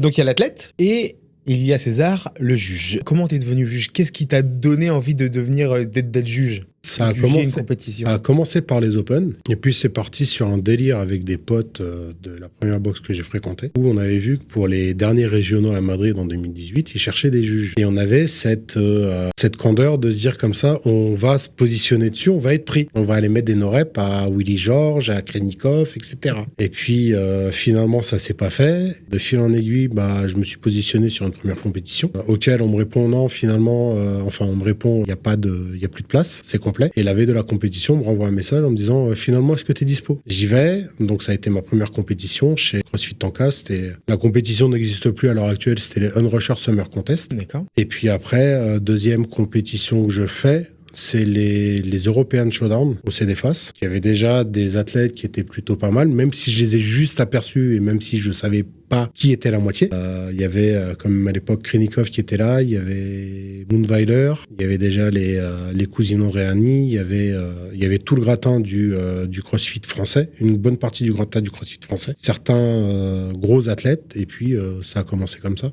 Donc il y a l'athlète et il y a César, le juge. Comment t'es devenu juge? Qu'est-ce qui t'a donné envie de devenir d'être juge? Ça a, Juger une compétition. Ça a commencé par les Open, et puis c'est parti sur un délire avec des potes de la première boxe que j'ai fréquentée, où on avait vu que pour les derniers régionaux à Madrid en 2018, ils cherchaient des juges. Et on avait cette candeur de se dire comme ça, on va se positionner dessus, on va être pris. On va aller mettre des no-reps à Willy Georges, à Krenikov, etc. Et puis finalement, ça s'est pas fait. De fil en aiguille, je me suis positionné sur une première compétition, auquel on me répond non, finalement, on me répond, il y a plus de place, c'est complet. Et la veille de la compétition, on me renvoie un message en me disant finalement, est-ce que tu es dispo? J'y vais. Donc, ça a été ma première compétition chez CrossFit Tanka. La compétition n'existe plus à l'heure actuelle. C'était les Unrusher Summer Contest. D'accord. Et puis après, deuxième compétition que je fais, c'est les European Showdown au CDFAS. Il y avait déjà des athlètes qui étaient plutôt pas mal, même si je les ai juste aperçus et même si je savais pas qui était la moitié. Il y avait, comme à l'époque, Krenikov qui était là, il y avait Moonweiler, il y avait déjà les cousines Andréani, il y avait tout le gratin du CrossFit français, une bonne partie du gratin du CrossFit français, certains gros athlètes, et puis ça a commencé comme ça.